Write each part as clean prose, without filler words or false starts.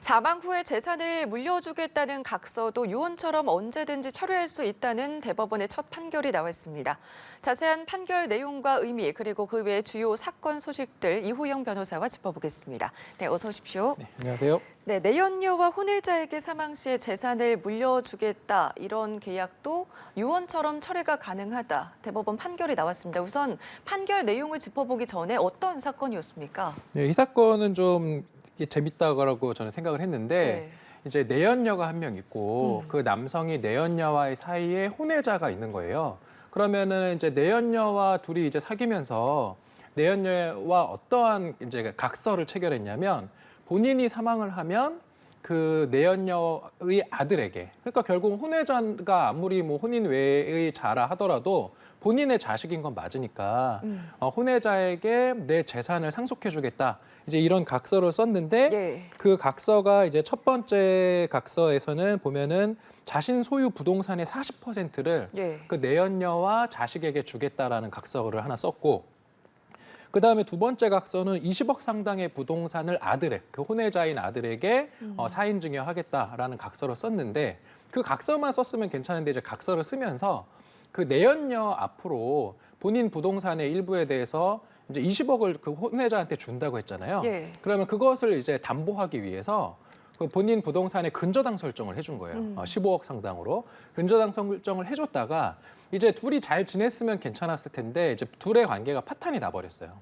사망 후에 재산을 물려주겠다는 각서도 유언처럼 언제든지 철회할 수 있다는 대법원의 첫 판결이 나왔습니다. 자세한 판결 내용과 의미 그리고 그 외 주요 사건 소식들 이호영 변호사와 짚어보겠습니다. 네, 어서 오십시오. 네, 안녕하세요. 네, 내연녀와 혼외자에게 사망 시에 재산을 물려주겠다 이런 계약도 유언처럼 철회가 가능하다. 대법원 판결이 나왔습니다. 우선 판결 내용을 짚어보기 전에 어떤 사건이었습니까? 네, 이 사건은 좀 재밌다고 저는 생각을 했는데 네. 이제 내연녀가 한 명 있고 그 남성이 내연녀와의 사이에 혼외자가 있는 거예요. 그러면은 이제 내연녀와 둘이 이제 사귀면서 내연녀와 어떠한 이제 각서를 체결했냐면 본인이 사망을 하면 그 내연녀의 아들에게, 그러니까 결국 혼외자가 아무리 뭐 혼인 외의 자라 하더라도 본인의 자식인 건 맞으니까 혼외자에게 내 재산을 상속해주겠다. 이제 이런 각서를 썼는데 예. 그 각서가 이제 첫 번째 각서에서는 보면은 자신 소유 부동산의 40%를 예. 그 내연녀와 자식에게 주겠다라는 각서를 하나 썼고, 그다음에 두 번째 각서는 20억 상당의 부동산을 그 혼외자인 아들에게 사인 증여하겠다라는 각서를 썼는데, 그 각서만 썼으면 괜찮은데 이제 각서를 쓰면서 그 내연녀 앞으로 본인 부동산의 일부에 대해서 이제 20억을 그 혼외자한테 준다고 했잖아요. 예. 그러면 그것을 이제 담보하기 위해서 그 본인 부동산의 근저당 설정을 해준 거예요. 15억 상당으로 근저당 설정을 해줬다가 이제 둘이 잘 지냈으면 괜찮았을 텐데 이제 둘의 관계가 파탄이 나버렸어요.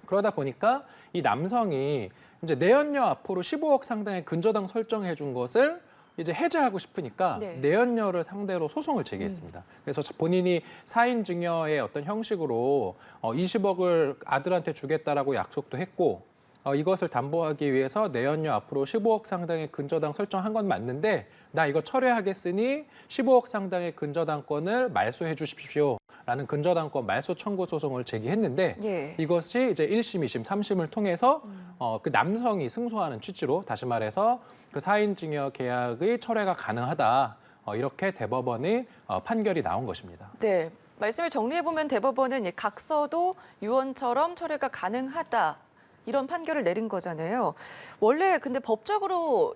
그러다 보니까 이 남성이 이제 내연녀 앞으로 15억 상당의 근저당 설정해준 것을 이제 해제하고 싶으니까 네. 내연녀를 상대로 소송을 제기했습니다. 그래서 본인이 사인 증여의 어떤 형식으로 20억을 아들한테 주겠다라고 약속도 했고, 이것을 담보하기 위해서 내연녀 앞으로 15억 상당의 근저당 설정한 건 맞는데 나 이거 철회하겠으니 15억 상당의 근저당권을 말소해 주십시오. 라는 근저당권 말소 청구 소송을 제기했는데 예. 이것이 이제 1심, 2심, 3심을 통해서 그 남성이 승소하는 취지로, 다시 말해서 그 사인증여 계약의 철회가 가능하다. 이렇게 대법원의 판결이 나온 것입니다. 네. 말씀을 정리해보면 대법원은 이 각서도 유언처럼 철회가 가능하다. 이런 판결을 내린 거잖아요. 원래 근데 법적으로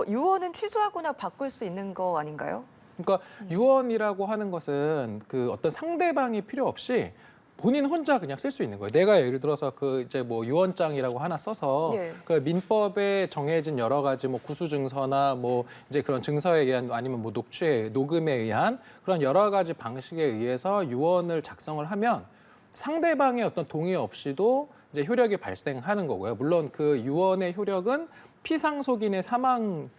유언은 취소하거나 바꿀 수 있는 거 아닌가요? 그러니까 유언이라고 하는 것은 그 어떤 상대방이 필요 없이 본인 혼자 그냥 쓸 수 있는 거예요. 내가 예를 들어서 그 이제 뭐 유언장이라고 하나 써서 예. 그 민법에 정해진 여러 가지 뭐 구수 증서나 뭐 이제 그런 증서에 의한, 아니면 뭐 녹음에 의한 그런 여러 가지 방식에 의해서 유언을 작성을 하면 상대방의 어떤 동의 없이도 이제 효력이 발생하는 거고요. 물론 그 유언의 효력은 피상속인의 사망을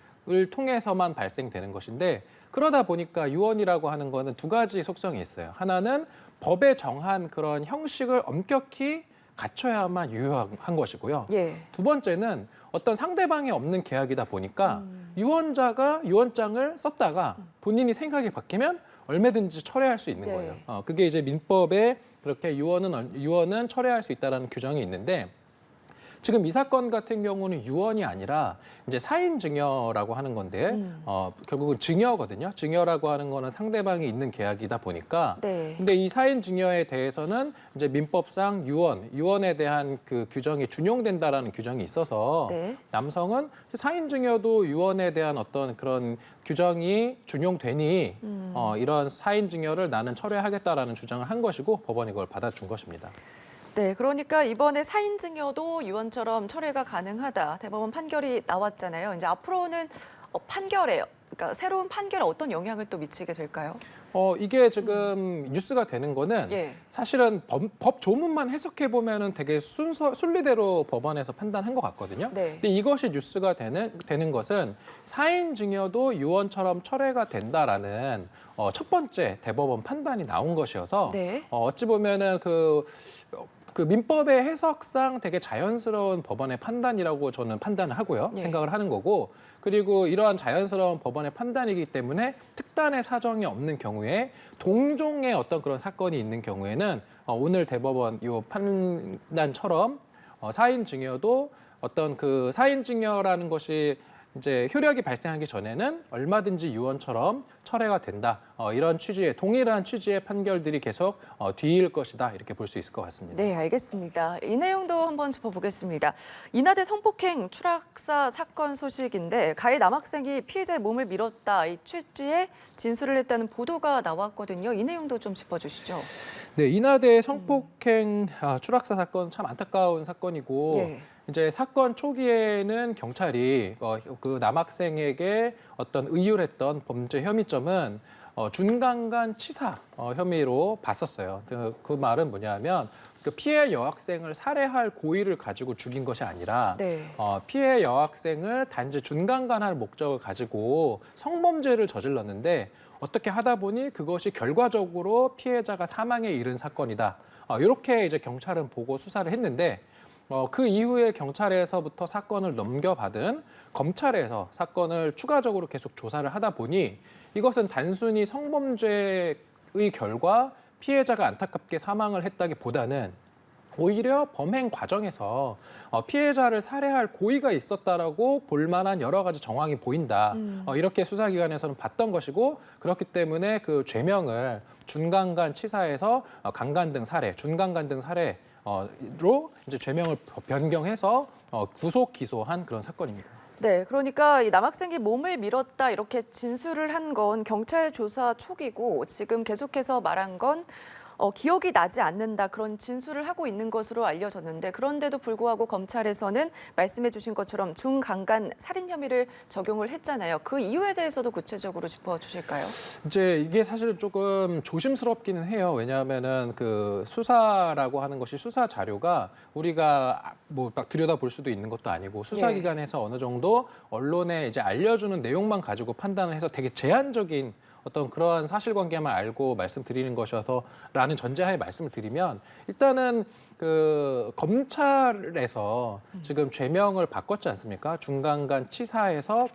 통해서만 발생되는 것인데, 그러다 보니까 유언이라고 하는 거는 두 가지 속성이 있어요. 하나는 법에 정한 그런 형식을 엄격히 갖춰야만 유효한 것이고요. 예. 두 번째는 어떤 상대방이 없는 계약이다 보니까 유언자가 유언장을 썼다가 본인이 생각이 바뀌면 얼마든지 철회할 수 있는 네. 거예요. 그게 이제 민법에 그렇게 유언은 철회할 수 있다는 규정이 있는데, 지금 이 사건 같은 경우는 유언이 아니라 이제 사인 증여라고 하는 건데 결국은 증여거든요. 증여라고 하는 거는 상대방이 있는 계약이다 보니까. 네. 근데 이 사인 증여에 대해서는 이제 민법상 유언에 대한 그 규정이 준용된다라는 규정이 있어서 네. 남성은 사인 증여도 유언에 대한 어떤 그런 규정이 준용되니 이런 사인 증여를 나는 철회하겠다라는 주장을 한 것이고 법원이 그걸 받아준 것입니다. 네, 그러니까 이번에 사인증여도 유언처럼 철회가 가능하다. 대법원 판결이 나왔잖아요. 이제 앞으로는 그러니까 새로운 판결에 어떤 영향을 또 미치게 될까요? 이게 지금 뉴스가 되는 거는 예. 사실은 법 조문만 해석해 보면은 되게 순리대로 법원에서 판단한 것 같거든요. 네. 근데 이것이 뉴스가 되는 것은 사인 증여도 유언처럼 철회가 된다라는 첫 번째 대법원 판단이 나온 것이어서 네. 어찌 보면은 그 민법의 해석상 되게 자연스러운 법원의 판단이라고 저는 판단을 하고요. 예. 생각을 하는 거고, 그리고 이러한 자연스러운 법원의 판단이기 때문에 특단의 사정이 없는 경우에 동종의 어떤 그런 사건이 있는 경우에는 오늘 대법원 이 판단처럼 사인 증여도 어떤 그 사인 증여라는 것이 이제 효력이 발생하기 전에는 얼마든지 유언처럼 철회가 된다. 이런 취지의 동일한 취지의 판결들이 계속 뒤이을 것이다. 이렇게 볼 수 있을 것 같습니다. 네, 알겠습니다. 이 내용도 한번 짚어보겠습니다. 인하대 성폭행 추락사 사건 소식인데 가해 남학생이 피해자의 몸을 밀었다 이 취지의 진술을 했다는 보도가 나왔거든요. 이 내용도 좀 짚어주시죠. 네, 인하대 성폭행 추락사 사건 참 안타까운 사건이고 예. 이제 사건 초기에는 경찰이 그 남학생에게 어떤 의율했던 범죄 혐의점은 준강간 치사 혐의로 봤었어요. 그 말은 뭐냐면 그 피해 여학생을 살해할 고의를 가지고 죽인 것이 아니라 네. 피해 여학생을 단지 준강간할 목적을 가지고 성범죄를 저질렀는데 어떻게 하다 보니 그것이 결과적으로 피해자가 사망에 이른 사건이다. 이렇게 이제 경찰은 보고 수사를 했는데 그 이후에 경찰에서부터 사건을 넘겨받은 검찰에서 사건을 추가적으로 계속 조사를 하다 보니 이것은 단순히 성범죄의 결과 피해자가 안타깝게 사망을 했다기보다는 오히려 범행 과정에서 피해자를 살해할 고의가 있었다라고 볼 만한 여러 가지 정황이 보인다. 이렇게 수사기관에서는 봤던 것이고 그렇기 때문에 그 죄명을 준강간 치사에서 강간 등 살해, 준강간 등 살해로 이제 죄명을 변경해서 구속 기소한 그런 사건입니다. 네, 그러니까 이 남학생이 몸을 밀었다 이렇게 진술을 한 건 경찰 조사 초기고 지금 계속해서 말한 건 기억이 나지 않는다 그런 진술을 하고 있는 것으로 알려졌는데 그런데도 불구하고 검찰에서는 말씀해 주신 것처럼 중강간 살인 혐의를 적용을 했잖아요. 그 이유에 대해서도 구체적으로 짚어주실까요? 이제 이게 사실 조금 조심스럽기는 해요. 왜냐하면은 그 수사라고 하는 것이 수사 자료가 우리가 뭐 막 들여다볼 수도 있는 것도 아니고 수사기관에서 어느 정도 언론에 이제 알려주는 내용만 가지고 판단을 해서 되게 제한적인 어떤 그러한 사실관계만 알고 말씀드리는 것이어서라는 전제하에 말씀을 드리면 일단은 그 검찰에서 지금 죄명을 바꿨지 않습니까? 중강간 치사에서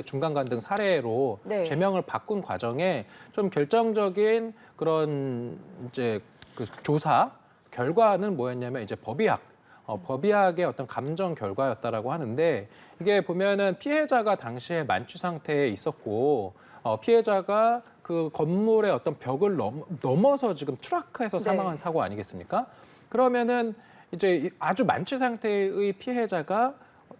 중강간 등 살해로 네. 죄명을 바꾼 과정에 좀 결정적인 그런 이제 그 조사 결과는 뭐였냐면 이제 법의학의 어떤 감정 결과였다라고 하는데 이게 보면은 피해자가 당시에 만취 상태에 있었고 피해자가 그 건물의 어떤 벽을 넘어서 지금 추락해서 사망한 네. 사고 아니겠습니까? 그러면은 이제 아주 만취 상태의 피해자가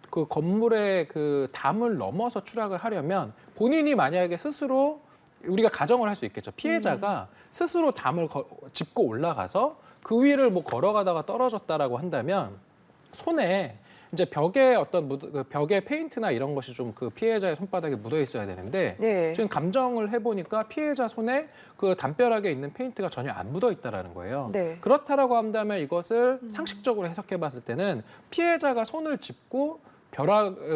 그 건물의 그 담을 넘어서 추락을 하려면 본인이 만약에 스스로 우리가 가정을 할 수 있겠죠. 피해자가 스스로 담을 짚고 올라가서 그 위를 뭐 걸어가다가 떨어졌다라고 한다면 손에 이제 벽에 어떤 벽에 페인트나 이런 것이 좀 그 피해자의 손바닥에 묻어 있어야 되는데 네. 지금 감정을 해보니까 피해자 손에 그 담벼락에 있는 페인트가 전혀 안 묻어 있다라는 거예요. 네. 그렇다라고 한다면 이것을 상식적으로 해석해봤을 때는 피해자가 손을 짚고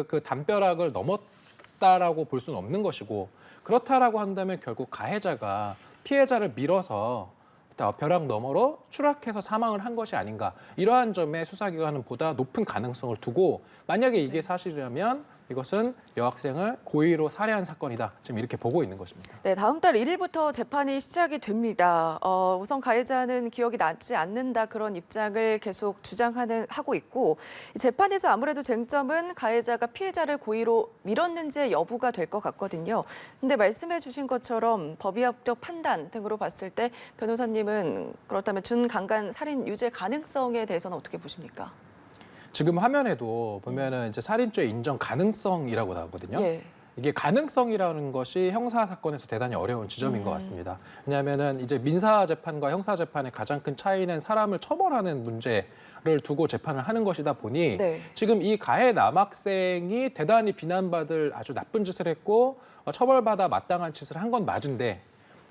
그 담벼락을 넘었다라고 볼 수는 없는 것이고 그렇다라고 한다면 결국 가해자가 피해자를 밀어서 벼락 너머로 추락해서 사망을 한 것이 아닌가 이러한 점에 수사기관은 보다 높은 가능성을 두고 만약에 이게 사실이라면 이것은 여학생을 고의로 살해한 사건이다. 지금 이렇게 보고 있는 것입니다. 네, 다음 달 1일부터 재판이 시작이 됩니다. 우선 가해자는 기억이 나지 않는다 그런 입장을 계속 하고 있고 재판에서 아무래도 쟁점은 가해자가 피해자를 고의로 밀었는지의 여부가 될 것 같거든요. 근데 말씀해 주신 것처럼 법의학적 판단 등으로 봤을 때 변호사님은 그렇다면 준강간 살인 유죄 가능성에 대해서는 어떻게 보십니까? 지금 화면에도 보면은 이제 살인죄 인정 가능성이라고 나오거든요. 예. 이게 가능성이라는 것이 형사 사건에서 대단히 어려운 지점인 것 같습니다. 왜냐하면은 이제 민사 재판과 형사 재판의 가장 큰 차이는 사람을 처벌하는 문제를 두고 재판을 하는 것이다 보니 네. 지금 이 가해 남학생이 대단히 비난받을 아주 나쁜 짓을 했고 처벌받아 마땅한 짓을 한 건 맞은데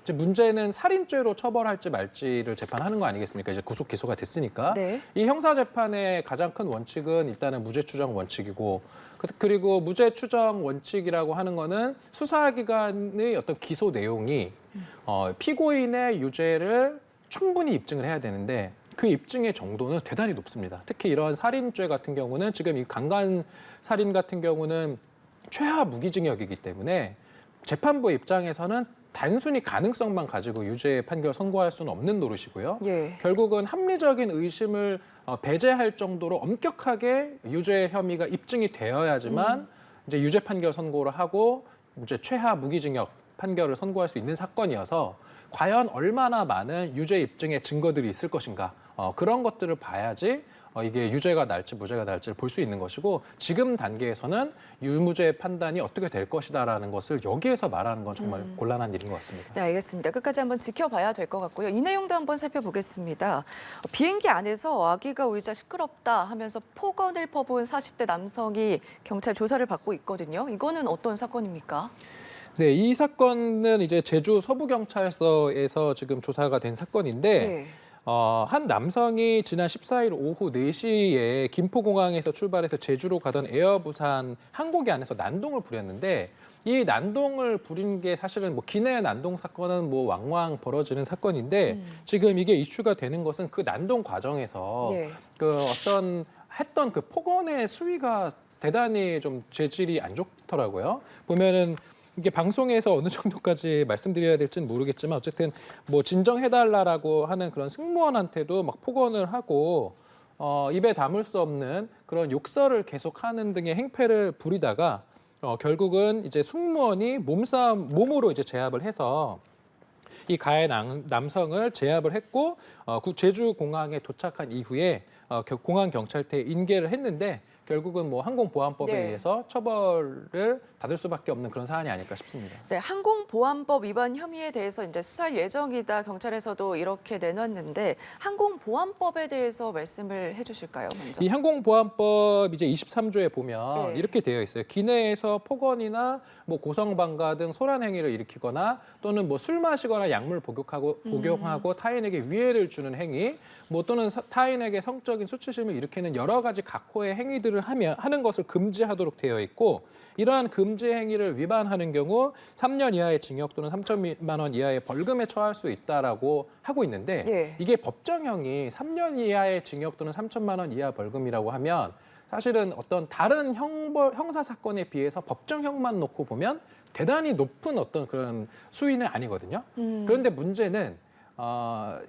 이제 문제는 살인죄로 처벌할지 말지를 재판하는 거 아니겠습니까? 이제 구속 기소가 됐으니까. 네. 이 형사 재판의 가장 큰 원칙은 일단은 무죄 추정 원칙이고 그리고 무죄 추정 원칙이라고 하는 거는 수사기관의 어떤 기소 내용이 피고인의 유죄를 충분히 입증을 해야 되는데 그 입증의 정도는 대단히 높습니다. 특히 이러한 살인죄 같은 경우는 지금 이 강간 살인 같은 경우는 최하 무기징역이기 때문에 재판부 입장에서는 단순히 가능성만 가지고 유죄 판결 선고할 수는 없는 노릇이고요. 예. 결국은 합리적인 의심을 배제할 정도로 엄격하게 유죄 혐의가 입증이 되어야지만 이제 유죄 판결 선고를 하고 이제 최하 무기징역 판결을 선고할 수 있는 사건이어서 과연 얼마나 많은 유죄 입증의 증거들이 있을 것인가 그런 것들을 봐야지 이게 유죄가 날지 무죄가 날지를 볼 수 있는 것이고 지금 단계에서는 유무죄 판단이 어떻게 될 것이다라는 것을 여기에서 말하는 건 정말 곤란한 일인 것 같습니다. 네, 알겠습니다. 끝까지 한번 지켜봐야 될 것 같고요. 이 내용도 한번 살펴보겠습니다. 비행기 안에서 아기가 울자 시끄럽다 하면서 폭언을 퍼부은 40대 남성이 경찰 조사를 받고 있거든요. 이거는 어떤 사건입니까? 네, 이 사건은 이제 제주 서부경찰서에서 지금 조사가 된 사건인데 네. 한 남성이 지난 14일 오후 4시에 김포공항에서 출발해서 제주로 가던 에어부산 항공기 안에서 난동을 부렸는데 이 난동을 부린 게 사실은 뭐 기내 난동 사건은 뭐 왕왕 벌어지는 사건인데 지금 이게 이슈가 되는 것은 그 난동 과정에서 네. 그 어떤 했던 그 폭언의 수위가 대단히 좀 재질이 안 좋더라고요. 보면은 이게 방송에서 어느 정도까지 말씀드려야 될지는 모르겠지만 어쨌든 뭐 진정해달라라고 하는 그런 승무원한테도 막 폭언을 하고 입에 담을 수 없는 그런 욕설을 계속하는 등의 행패를 부리다가 결국은 이제 승무원이 몸으로 이제 제압을 해서 이 가해 남성을 제압을 했고 제주 공항에 도착한 이후에 공항 경찰대에 인계를 했는데 결국은 뭐 항공보안법에 네. 의해서 처벌을 받을 수밖에 없는 그런 사안이 아닐까 싶습니다. 네, 항공보안법 위반 혐의에 대해서 이제 수사할 예정이다. 경찰에서도 이렇게 내놨는데 항공보안법에 대해서 말씀을 해주실까요, 먼저? 이 항공보안법 이제 23조에 보면 네. 이렇게 되어 있어요. 기내에서 폭언이나 뭐 고성방가 등 소란 행위를 일으키거나 또는 뭐 술 마시거나 약물 복용하고 타인에게 위해를 주는 행위, 뭐 또는 타인에게 성적인 수치심을 일으키는 여러 가지 각호의 행위들을 하는 것을 금지하도록 되어 있고 이러한 금지 행위를 위반하는 경우 3년 이하의 징역 또는 3천만 원 이하의 벌금에 처할 수 있다라고 하고 있는데 예. 이게 법정형이 3년 이하의 징역 또는 3천만 원 이하 벌금이라고 하면 사실은 어떤 다른 형사 사건에 비해서 법정형만 놓고 보면 대단히 높은 어떤 그런 수위는 아니거든요. 그런데 문제는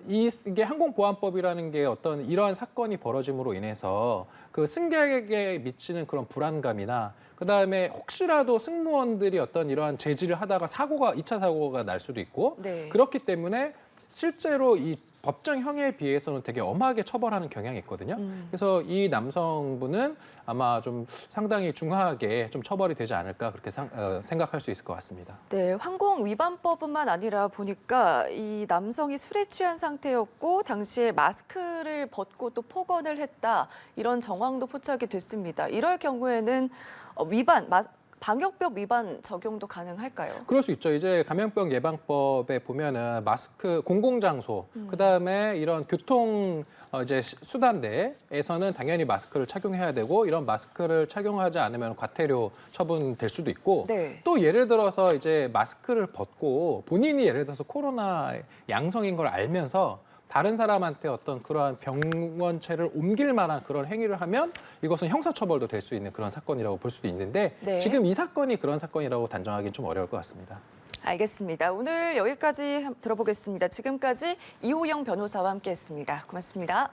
이게 항공보안법이라는 게 어떤 이러한 사건이 벌어짐으로 인해서 그 승객에게 미치는 그런 불안감이나 그다음에 혹시라도 승무원들이 어떤 이러한 제지를 하다가 2차 사고가 날 수도 있고 네. 그렇기 때문에 실제로 이 법정형에 비해서는 되게 엄하게 처벌하는 경향이 있거든요. 그래서 이 남성분은 아마 좀 상당히 중하게 좀 처벌이 되지 않을까 그렇게 생각할 수 있을 것 같습니다. 네, 항공위반법뿐만 아니라 보니까 이 남성이 술에 취한 상태였고 당시에 마스크를 벗고 또 폭언을 했다. 이런 정황도 포착이 됐습니다. 이럴 경우에는 방역법 위반 적용도 가능할까요? 그럴 수 있죠. 이제 감염병 예방법에 보면은 마스크 공공장소, 그다음에 이런 교통 이제 수단대에서는 당연히 마스크를 착용해야 되고 이런 마스크를 착용하지 않으면 과태료 처분될 수도 있고 네. 또 예를 들어서 이제 마스크를 벗고 본인이 예를 들어서 코로나 양성인 걸 알면서 다른 사람한테 어떤 그러한 병원체를 옮길 만한 그런 행위를 하면 이것은 형사처벌도 될 수 있는 그런 사건이라고 볼 수도 있는데 네. 지금 이 사건이 그런 사건이라고 단정하기는 좀 어려울 것 같습니다. 알겠습니다. 오늘 여기까지 들어보겠습니다. 지금까지 이호영 변호사와 함께했습니다. 고맙습니다.